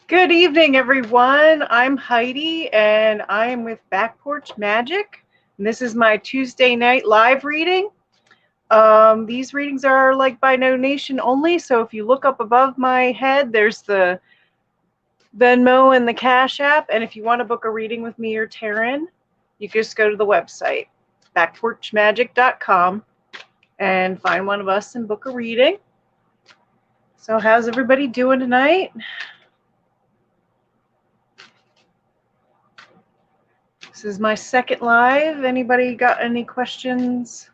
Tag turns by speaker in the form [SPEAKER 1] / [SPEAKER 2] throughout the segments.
[SPEAKER 1] Good evening, everyone. I'm Heidi, and I am with Back Porch Magic. And this is my Tuesday night live reading. These readings are like by donation only, so if you look up above my head, there's the Venmo and the Cash App. And if you want to book a reading with me or Taryn, you just go to the website, backporchmagick.com, and find one of us and book a reading. So how's everybody doing tonight? This is my second live. Anybody got any questions?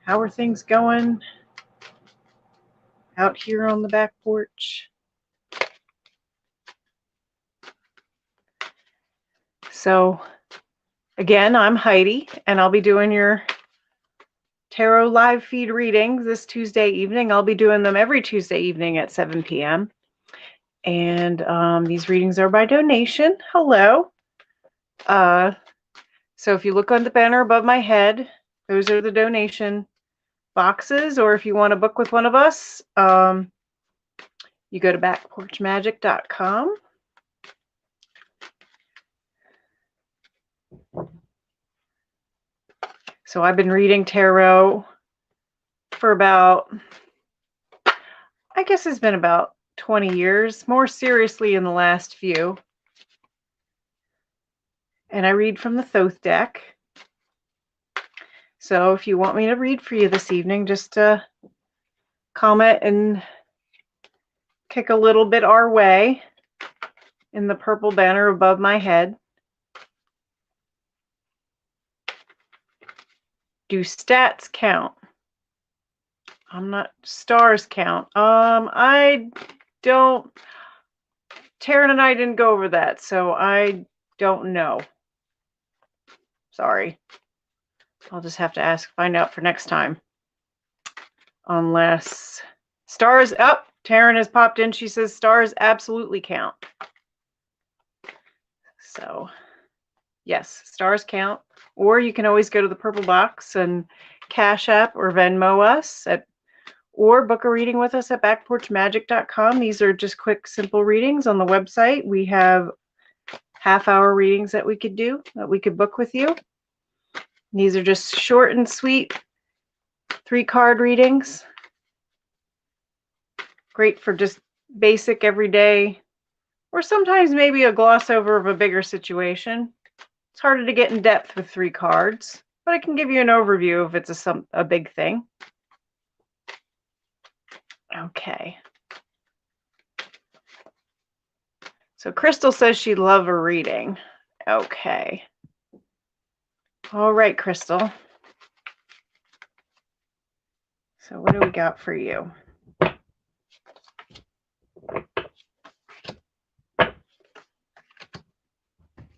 [SPEAKER 1] How are things going out here on the back porch? So, again, I'm Heidi, and I'll be doing your tarot live feed readings this Tuesday evening. I'll be doing them every Tuesday evening at 7 p.m. And these readings are by donation. Hello. So if you look on the banner above my head, those are the donation boxes, or if you want to book with one of us, you go to backporchmagick.com. So I've been reading tarot for about, I guess it's been about 20 years, more seriously in the last few. And I read from the Thoth deck. So if you want me to read for you this evening, just comment and kick a little bit our way in the purple banner above my head. Do stats count? I'm not, stars count. I don't, Taryn and I didn't go over that, so I don't know. Sorry. I'll just have to find out for next time. Unless stars, Taryn has popped in. She says stars absolutely count. So, yes, stars count. Or you can always go to the purple box and Cash App or Venmo us or book a reading with us at backporchmagick.com. These are just quick, simple readings on the website. We have half-hour readings that we could do, that we could book with you. These are just short and sweet 3-card readings. Great for just basic everyday, or sometimes maybe a gloss over of a bigger situation. It's harder to get in depth with 3 cards, but I can give you an overview if it's a big thing. Okay. So Crystal says she'd love a reading. Okay. All right, Crystal. So what do we got for you?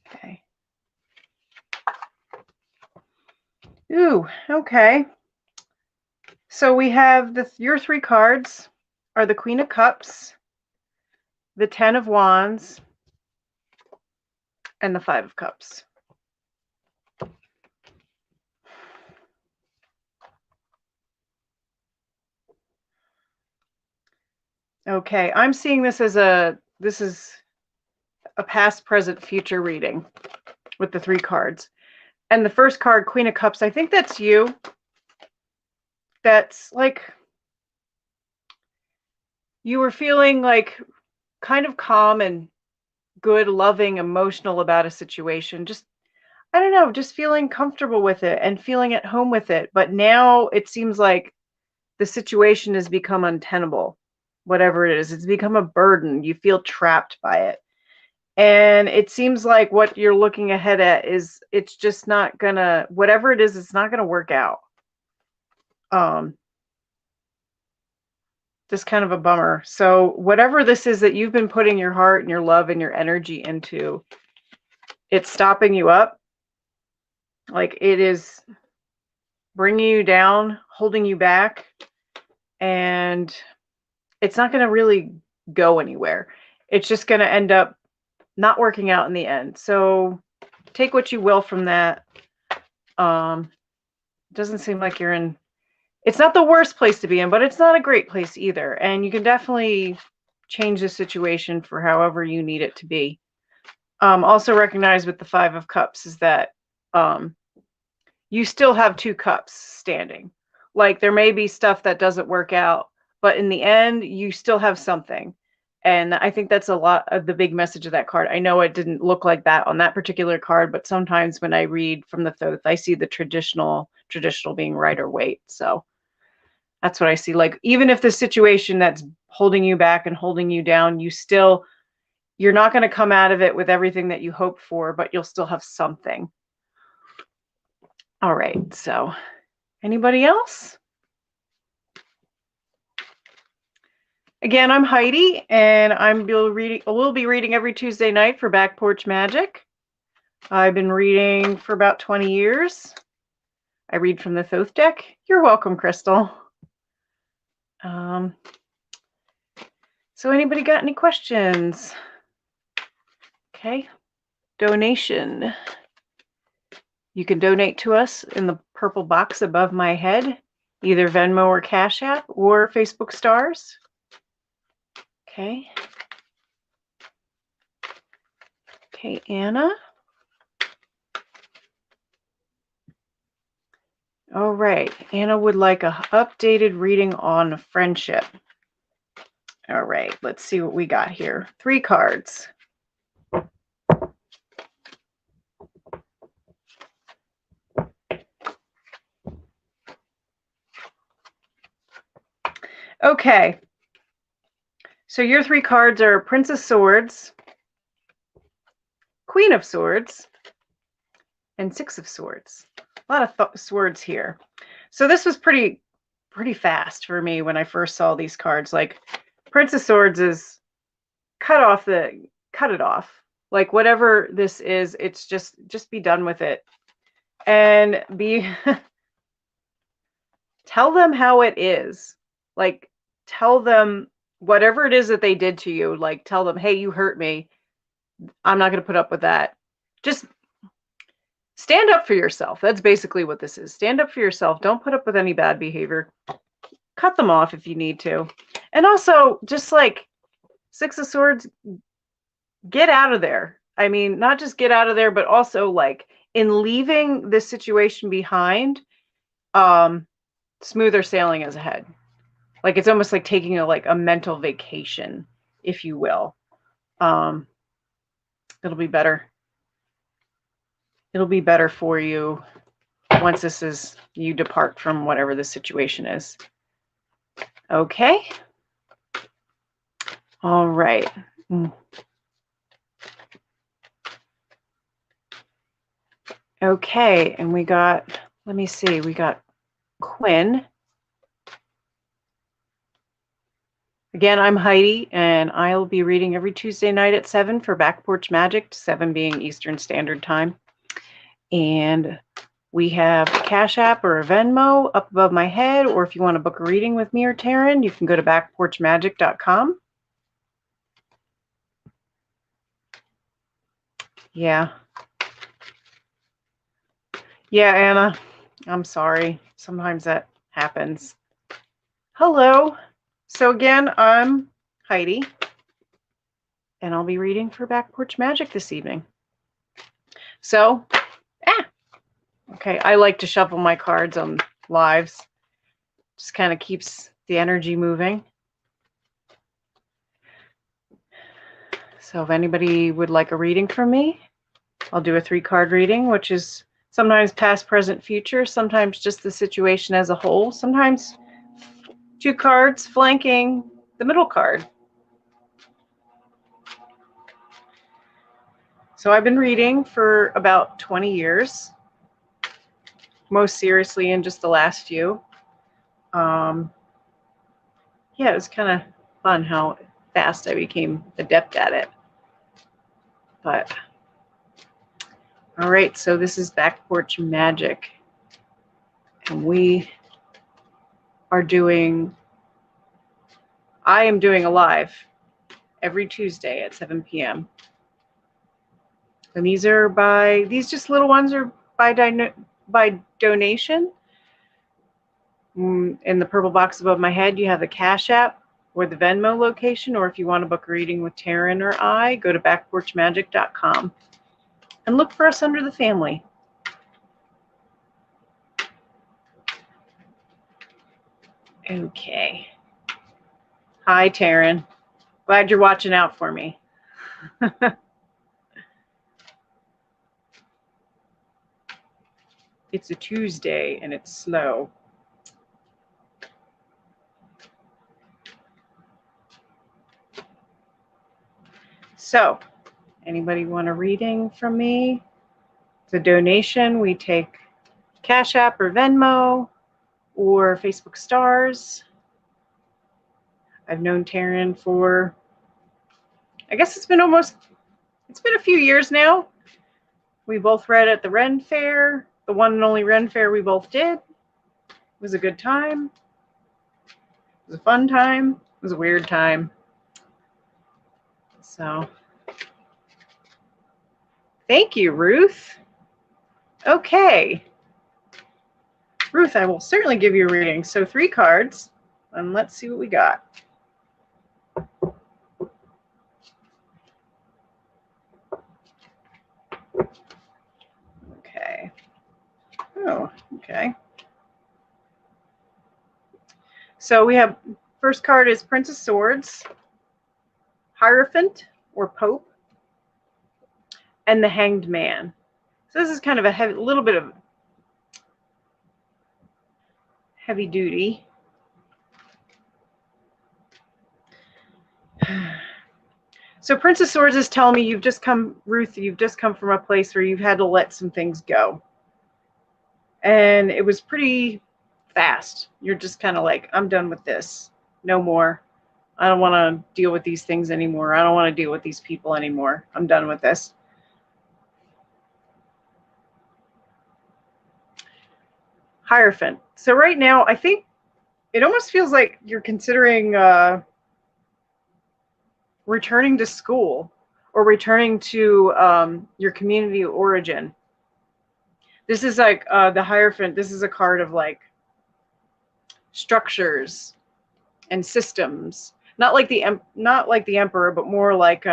[SPEAKER 1] Okay. Ooh, okay. So we have your 3 cards are the Queen of Cups, the 10 of Wands, and the 5 of Cups. Okay, I'm seeing this as this is a past, present, future reading with the 3 cards. And the first card, Queen of Cups, I think that's you. That's like you were feeling like kind of calm and good, loving, emotional about a situation. Just, I don't know, just feeling comfortable with it and feeling at home with it. But now it seems like the situation has become untenable. Whatever it is, it's become a burden. You feel trapped by it. And it seems like what you're looking ahead at is it's just not gonna, whatever it is, it's not gonna work out. Just kind of a bummer. So whatever this is that you've been putting your heart and your love and your energy into, it's stopping you up. Like it is bringing you down, holding you back, and it's not going to really go anywhere. It's just going to end up not working out in the end. So take what you will from that. Doesn't seem like you're in, it's not the worst place to be in, but it's not a great place either. And you can definitely change the situation for however you need it to be. Also recognize with the Five of Cups is that you still have two cups standing. Like there may be stuff that doesn't work out, but in the end, you still have something. And I think that's a lot of the big message of that card. I know it didn't look like that on that particular card, but sometimes when I read from the Thoth, I see the traditional being Rider Waite. So that's what I see. Like even if the situation that's holding you back and holding you down, you're not going to come out of it with everything that you hoped for, but you'll still have something. All right. So anybody else? Again, I'm Heidi, and we'll be reading every Tuesday night for Back Porch Magic. I've been reading for about 20 years. I read from the Thoth deck. You're welcome, Crystal. So anybody got any questions? Okay. Donation. You can donate to us in the purple box above my head, either Venmo or Cash App or Facebook Stars. Okay. Okay, Anna. All right. Anna would like a updated reading on friendship. All right. Let's see what we got here. 3 cards. Okay. So your 3 cards are Prince of Swords, Queen of Swords, and 6 of Swords. A lot of swords here. So this was pretty fast for me when I first saw these cards. Like Prince of Swords is cut it off. Like whatever this is, it's just be done with it. And tell them how it is. Like tell them whatever it is that they did to you, like tell them, hey, you hurt me. I'm not going to put up with that. Just stand up for yourself. That's basically what this is. Stand up for yourself. Don't put up with any bad behavior. Cut them off if you need to. And also, just like 6 of Swords, get out of there. I mean, not just get out of there, but also like in leaving this situation behind, smoother sailing is ahead. Like it's almost like taking a mental vacation, if you will. It'll be better. It'll be better for you once you depart from whatever the situation is. Okay. All right. Okay, and we got Quinn. Again, I'm Heidi, and I'll be reading every Tuesday night at 7 for Back Porch Magic, 7 being Eastern Standard Time. And we have a Cash App or a Venmo up above my head, or if you want to book a reading with me or Taryn, you can go to backporchmagick.com. Yeah. Yeah, Anna, I'm sorry. Sometimes that happens. Hello. So again, I'm Heidi, and I'll be reading for Back Porch Magic this evening. So, okay, I like to shuffle my cards on lives. Just kind of keeps the energy moving. So if anybody would like a reading from me, I'll do a 3-card reading, which is sometimes past, present, future, sometimes just the situation as a whole, sometimes 2 cards flanking the middle card. So I've been reading for about 20 years, most seriously in just the last few. Yeah, it was kind of fun how fast I became adept at it. But, all right, so this is Back Porch Magic. And I am doing a live every Tuesday at 7 p.m. And these just little ones are by donation. In the purple box above my head, you have the Cash App. or the Venmo location, or if you want to book a reading with Taryn or I, go to backporchmagick.com and look for us under the family. Okay. Hi, Taryn. Glad you're watching out for me. It's a Tuesday and it's slow. So, anybody want a reading from me? It's a donation. We take Cash App or Venmo or Facebook Stars. I've known Taryn for, I guess it's been a few years now. We both read at the Ren Fair, the one and only Ren Fair we both did. It was a good time. It was a fun time. It was a weird time. So, thank you, Ruth. Okay. Ruth, I will certainly give you a reading. So 3 cards, and let's see what we got. Okay. Oh, okay. So we have, first card is Prince of Swords, Hierophant or Pope, and the Hanged Man. So this is kind of a little bit of heavy duty. So Prince of Swords is telling me Ruth, you've just come from a place where you've had to let some things go. And it was pretty fast. You're just kind of like, I'm done with this. No more. I don't want to deal with these things anymore. I don't want to deal with these people anymore. I'm done with this. Hierophant. So right now, I think it almost feels like you're considering returning to school or returning to your community of origin. This is like the Hierophant. This is a card of like structures and systems, not like the Emperor, but more like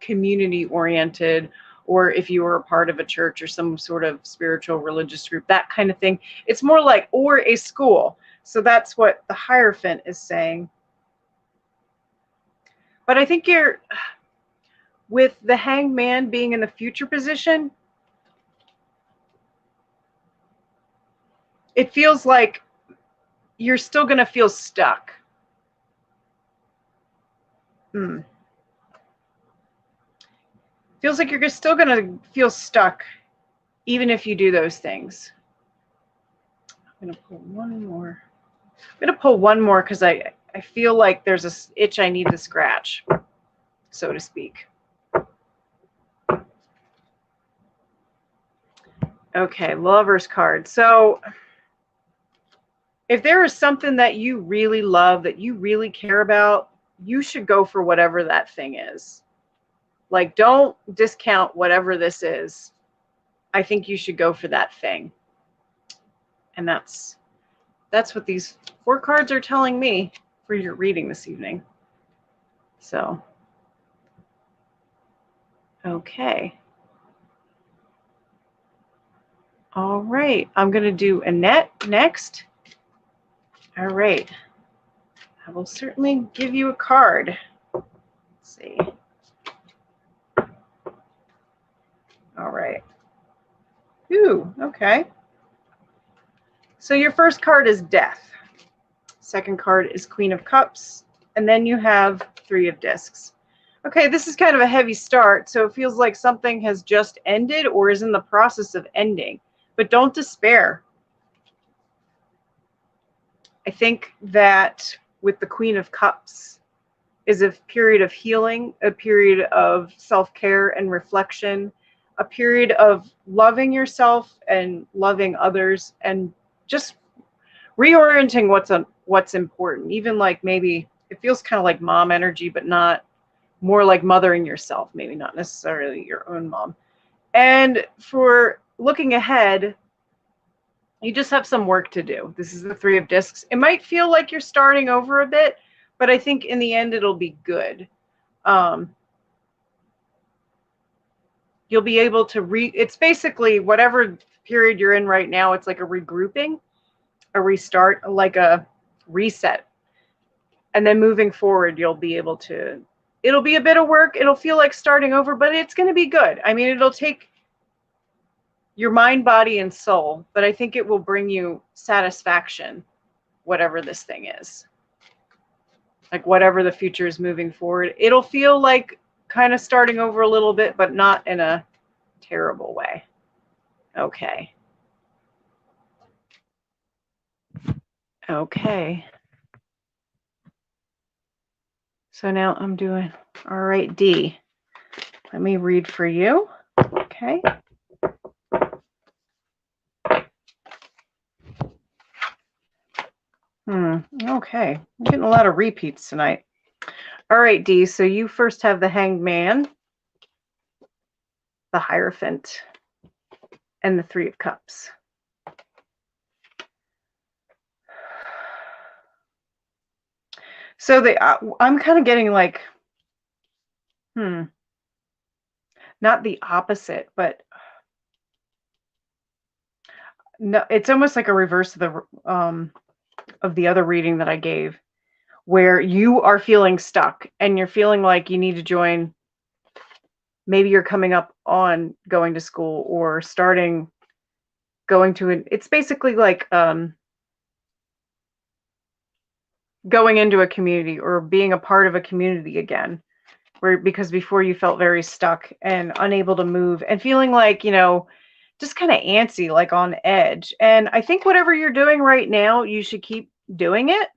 [SPEAKER 1] community oriented, or if you were a part of a church or some sort of spiritual religious group, that kind of thing. It's more like, or a school. So that's what the Hierophant is saying. But I think with the Hanged Man being in the future position, it feels like you're still going to feel stuck. Feels like you're still going to feel stuck even if you do those things. I'm going to pull one more. I'm going to pull one more because I feel like there's an itch I need to scratch, so to speak. Okay, Lover's card. So if there is something that you really love, that you really care about, you should go for whatever that thing is. Like, don't discount whatever this is. I think you should go for that thing. And that's what these 4 cards are telling me for your reading this evening. So, okay. All right, I'm going to do Annette next. All right. I will certainly give you a card. Let's see. All right. Ooh, okay. So your first card is Death. Second card is Queen of Cups. And then you have 3 of Discs. Okay, this is kind of a heavy start, so it feels like something has just ended or is in the process of ending. But don't despair. I think that with the Queen of Cups is a period of healing, a period of self-care and reflection, a period of loving yourself and loving others, and just reorienting what's important. Even like maybe it feels kind of like mom energy, but not, more like mothering yourself, maybe not necessarily your own mom. And for looking ahead, you just have some work to do. This is the 3 of Discs. It might feel like you're starting over a bit, but I think in the end it'll be good. You'll be able to it's basically whatever period you're in right now, it's like a regrouping, a restart, like a reset. And then moving forward, you'll be able to, it'll be a bit of work. It'll feel like starting over, but it's going to be good. I mean, it'll take your mind, body, and soul, but I think it will bring you satisfaction, whatever this thing is. Like whatever the future is moving forward, it'll feel like kind of starting over a little bit, but not in a terrible way. Okay. Okay. So now I'm doing, all right, Dee, let me read for you. Okay. Okay. I'm getting a lot of repeats tonight. All right, Dee, so you first have the Hanged Man, the Hierophant, and the Three of Cups. So I'm kind of getting like, not the opposite, but no, it's almost like a reverse of the other reading that I gave, where you are feeling stuck and you're feeling like you need to join. Maybe you're coming up on going to school or starting going to an, it's basically like going into a community or being a part of a community again, where because before you felt very stuck and unable to move and feeling like, you know, just kind of antsy, like on edge. And I think whatever you're doing right now, you should keep doing it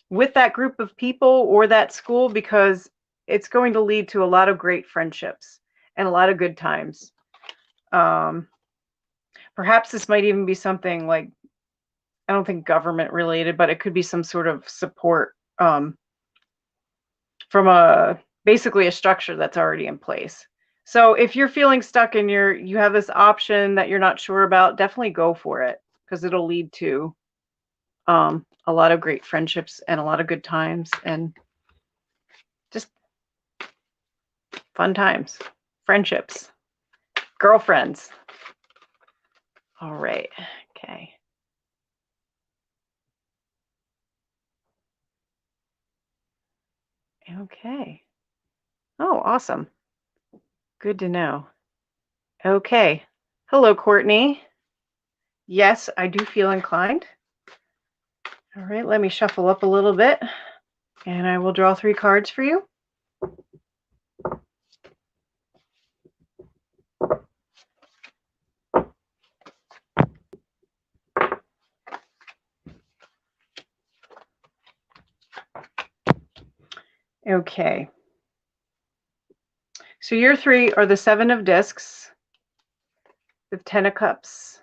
[SPEAKER 1] with that group of people or that school, because it's going to lead to a lot of great friendships and a lot of good times. Perhaps this might even be something like, I don't think government related, but it could be some sort of support from basically a structure that's already in place. So if you're feeling stuck and you have this option that you're not sure about, definitely go for it, because it'll lead to a lot of great friendships and a lot of good times and just fun times, friendships, girlfriends. All right. Okay. Okay. Oh, awesome. Good to know. Okay. Hello, Courtney. Yes, I do feel inclined. All right, let me shuffle up a little bit and I will draw 3 cards for you. Okay. So your 3 are the 7 of discs, the 10 of cups,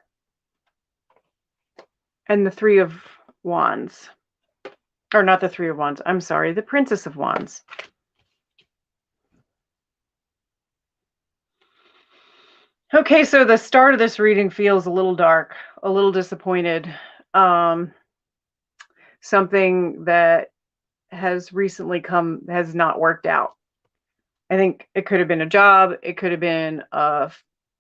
[SPEAKER 1] and the 3 of wands. Or not the 3 of wands, I'm sorry, the Princess of Wands. Okay, so the start of this reading feels a little dark, a little disappointed. Something that has recently has not worked out. I think it could have been a job, it could have been a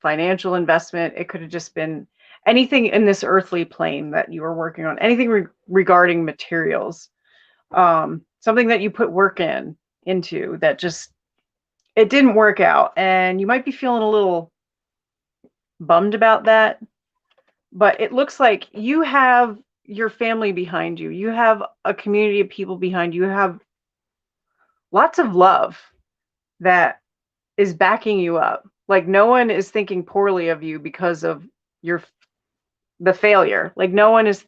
[SPEAKER 1] financial investment, it could have just been anything in this earthly plane that you were working on, anything regarding materials, something that you put work into that just, it didn't work out, and you might be feeling a little bummed about that. But it looks like you have your family behind you, you have a community of people behind you, you have lots of love that is backing you up. Like no one is thinking poorly of you because of the failure. Like no one is,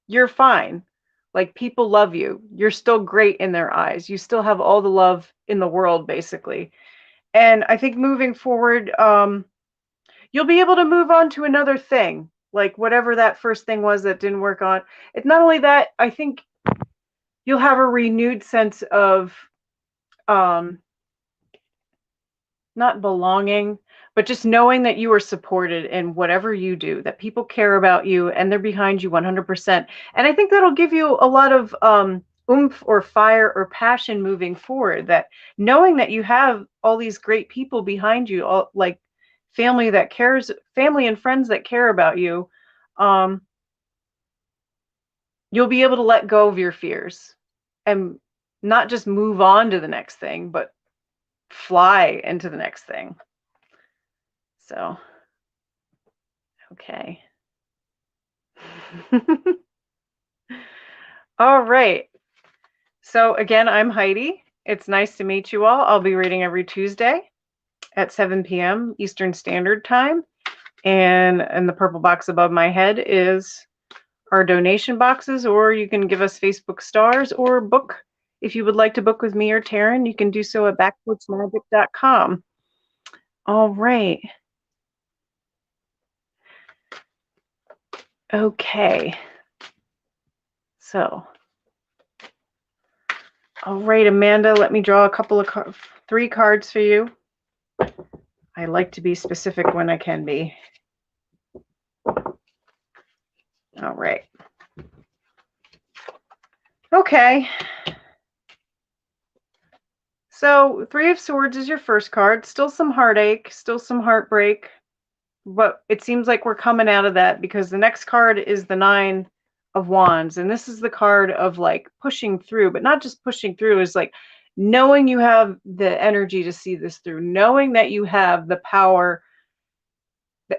[SPEAKER 1] you're fine. Like people love you. You're still great in their eyes. You still have all the love in the world, basically. And I think moving forward, you'll be able to move on to another thing, like whatever that first thing was that didn't work on. It's not only that, I think you'll have a renewed sense of not belonging, but just knowing that you are supported in whatever you do, that people care about you and they're behind you 100%. And I think that'll give you a lot of oomph or fire or passion moving forward, that knowing that you have all these great people behind you, all like family that cares, family and friends that care about you, you'll be able to let go of your fears and not just move on to the next thing, but fly into the next thing. So, okay. All right. So again, I'm Heidi. It's nice to meet you all. I'll be reading every Tuesday at 7 p.m. Eastern Standard Time. And in the purple box above my head is our donation boxes, or you can give us Facebook stars or book. If you would like to book with me or Taryn, you can do so at backporchmagick.com. All right. Okay. So, all right, Amanda, let me draw a couple of 3 cards for you. I like to be specific when I can be. All right. Okay. So 3 of Swords is your first card. Still some heartache, still some heartbreak, but it seems like we're coming out of that, because the next card is the 9 of Wands. And this is the card of like pushing through, but not just pushing through, is like knowing you have the energy to see this through, knowing that you have the power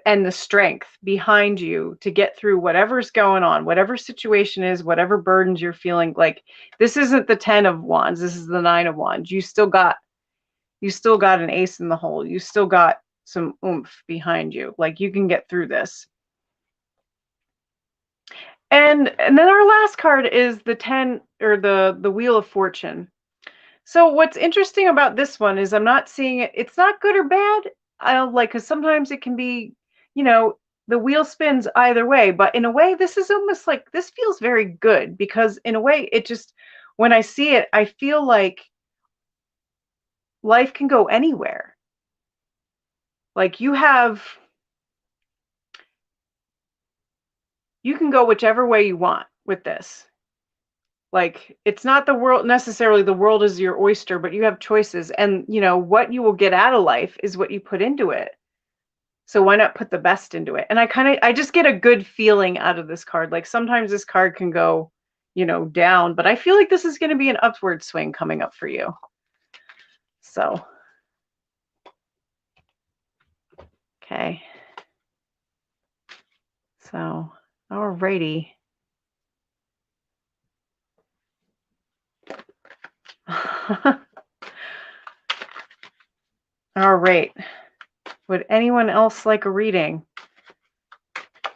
[SPEAKER 1] and the strength behind you to get through whatever's going on, whatever situation is, whatever burdens you're feeling. Like, this isn't the 10 of Wands, this is the 9 of Wands. You still got an ace in the hole. You still got some oomph behind you. Like, you can get through this. And then our last card is the 10, or the Wheel of Fortune. So what's interesting about this one is I'm not seeing it. It's not good or bad. Because sometimes it can be, the wheel spins either way. But in a way, this is almost like, this feels very good, because in a way, it just, when I see it, I feel like life can go anywhere. Like, you can go whichever way you want with this. Like, it's not the world necessarily, the world is your oyster, but you have choices, and what you will get out of life is what you put into it. So why not put the best into it? And I just get a good feeling out of this card. Like, sometimes this card can go, down, but I feel like this is going to be an upward swing coming up for you. So, okay. So, alrighty. All right. Would anyone else like a reading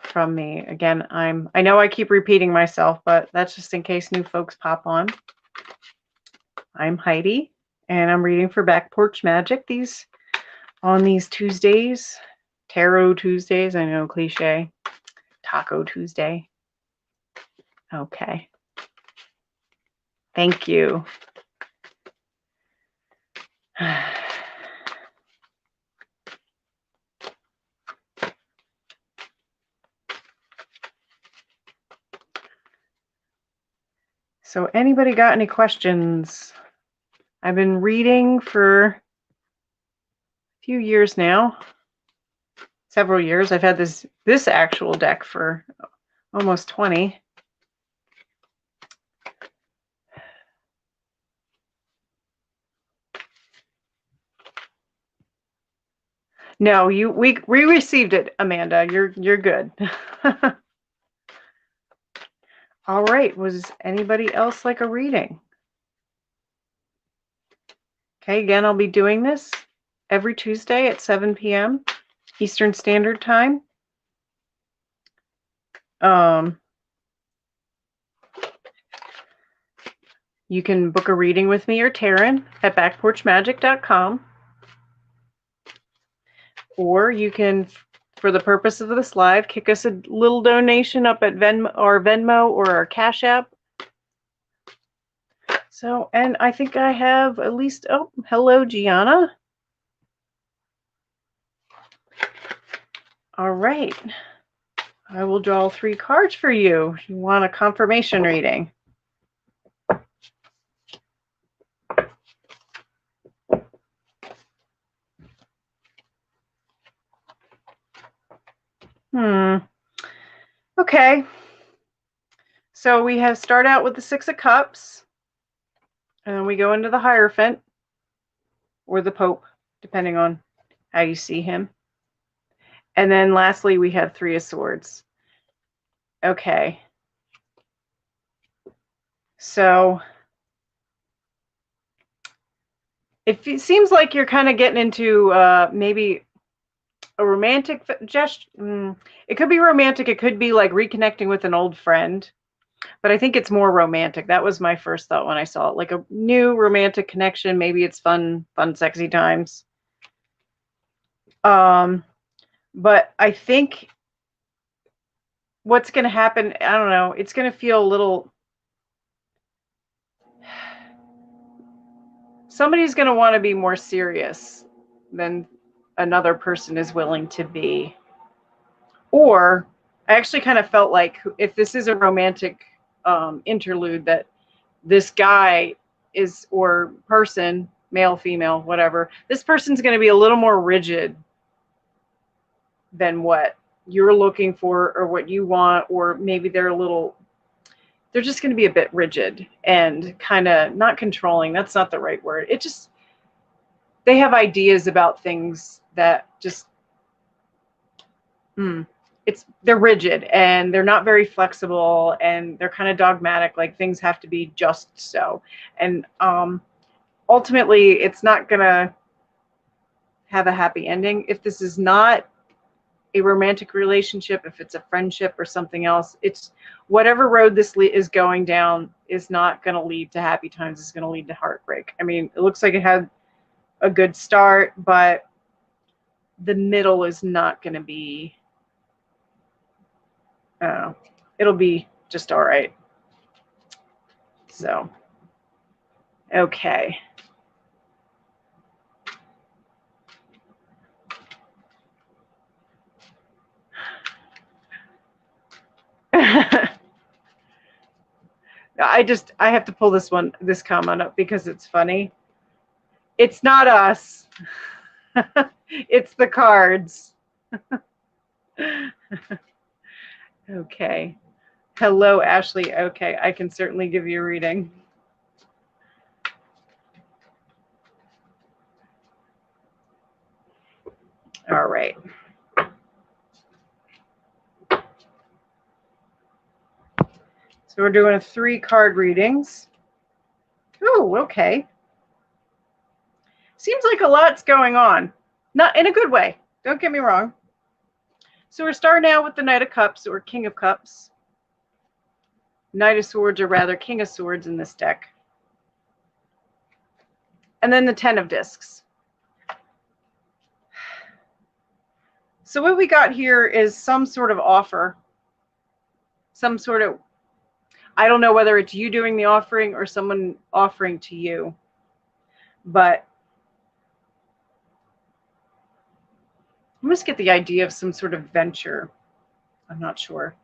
[SPEAKER 1] from me? Again, I know I keep repeating myself, but that's just in case new folks pop on. I'm Heidi, and I'm reading for Back Porch Magic on these Tuesdays, Tarot Tuesdays. I know, cliche. Taco Tuesday. Okay. Thank you. So, anybody got any questions? I've been reading for a few years now. Several years. I've had this actual deck for almost 20. No, we received it, Amanda. You're good. All right. Was anybody else like a reading? Okay, again, I'll be doing this every Tuesday at 7 p.m. Eastern Standard Time. You can book a reading with me or Taryn at backporchmagick.com. Or you can, for the purpose of this live, kick us a little donation up at Venmo or our Cash App. So, and I think I have at least, oh, hello, Gianna. All right. I will draw 3 cards for you. You want a confirmation reading. Okay. So we have start out with the 6 of Cups, and then we go into the Hierophant, or the Pope, depending on how you see him. And then lastly, we have 3 of Swords. Okay. So it seems like you're kind of getting into maybe a romantic gesture. It could be romantic. It could be like reconnecting with an old friend. But I think it's more romantic. That was my first thought when I saw it. Like a new romantic connection. Maybe it's fun, sexy times. But I think what's going to happen, I don't know, it's going to feel a little... Somebody's going to want to be more serious than another person is willing to be. Or I actually kind of felt like if this is a romantic interlude, that this guy is, or person, male, female, whatever, this person's going to be a little more rigid than what you're looking for or what you want, or maybe they're just going to be a bit rigid and kind of not controlling. That's not the right word. It just, they have ideas about things that just, they're rigid and they're not very flexible and they're kind of dogmatic, like things have to be just so. And ultimately, it's not going to have a happy ending. If this is not a romantic relationship, if it's a friendship or something else, it's whatever road this is going down is not going to lead to happy times. It's going to lead to heartbreak. I mean, it looks like it had a good start, but the middle is not going to be, it'll be just all right. So, okay. I have to pull this comment up because it's funny. It's not us. It's the cards. Okay. Hello, Ashley. Okay, I can certainly give you a reading. All right. So we're doing 3 card readings. Oh, okay. Seems like a lot's going on. Not in a good way. Don't get me wrong. So we're starting out with the Knight of Cups, or King of Cups. Knight of Swords, or rather King of Swords in this deck. And then the 10 of Discs. So what we got here is some sort of offer. Some sort of, I don't know whether it's you doing the offering or someone offering to you. But I must get the idea of some sort of venture. I'm not sure.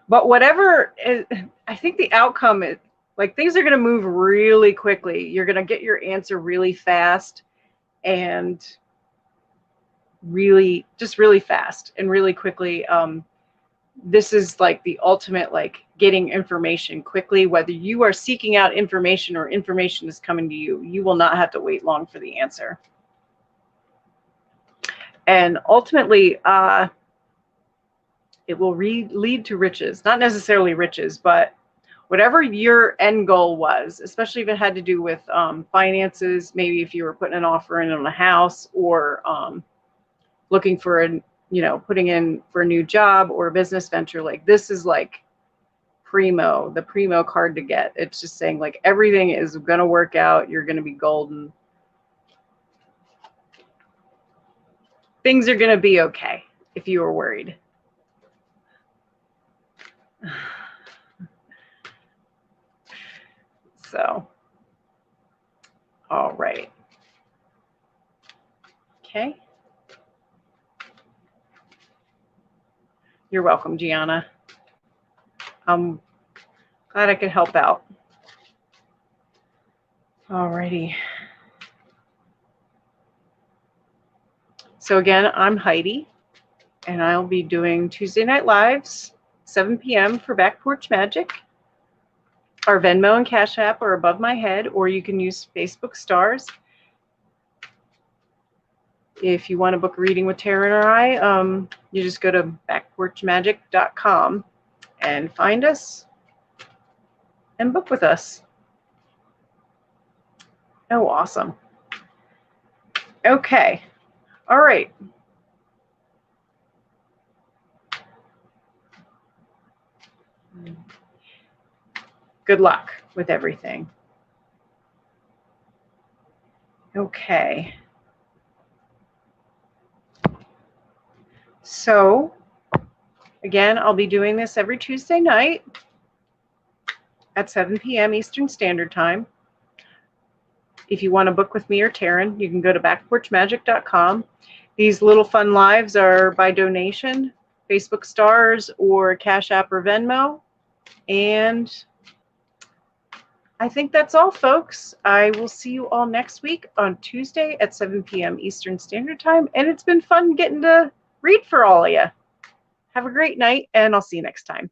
[SPEAKER 1] But whatever is, I think the outcome is, like, things are going to move really quickly. You're going to get your answer really fast and really fast and really quickly. This is like the ultimate, like, getting information quickly, whether you are seeking out information or information is coming to you. You will not have to wait long for the answer. And ultimately, it will lead to riches. Not necessarily riches, but whatever your end goal was, especially if it had to do with finances, maybe if you were putting an offer in on a house, or looking for putting in for a new job or a business venture, like this is like the primo card to get. It's just saying, like, everything is going to work out. You're going to be golden. Things are going to be okay if you were worried. So, all right. Okay. You're welcome, Gianna. I'm glad I could help out. Alrighty. So again, I'm Heidi, and I'll be doing Tuesday Night Lives, 7 p.m. for Back Porch Magic. Our Venmo and Cash App are above my head, or you can use Facebook Stars. If you want to book a reading with Taryn or I, you just go to backporchmagick.com and find us and book with us. Oh, awesome. Okay. All right. Good luck with everything. Okay. So, again, I'll be doing this every Tuesday night at 7 p.m. Eastern Standard Time. If you want to book with me or Taryn, you can go to backporchmagick.com. These little fun lives are by donation, Facebook Stars, or Cash App or Venmo. And I think that's all, folks. I will see you all next week on Tuesday at 7 p.m. Eastern Standard Time. And it's been fun getting to read for all of you. Have a great night, and I'll see you next time.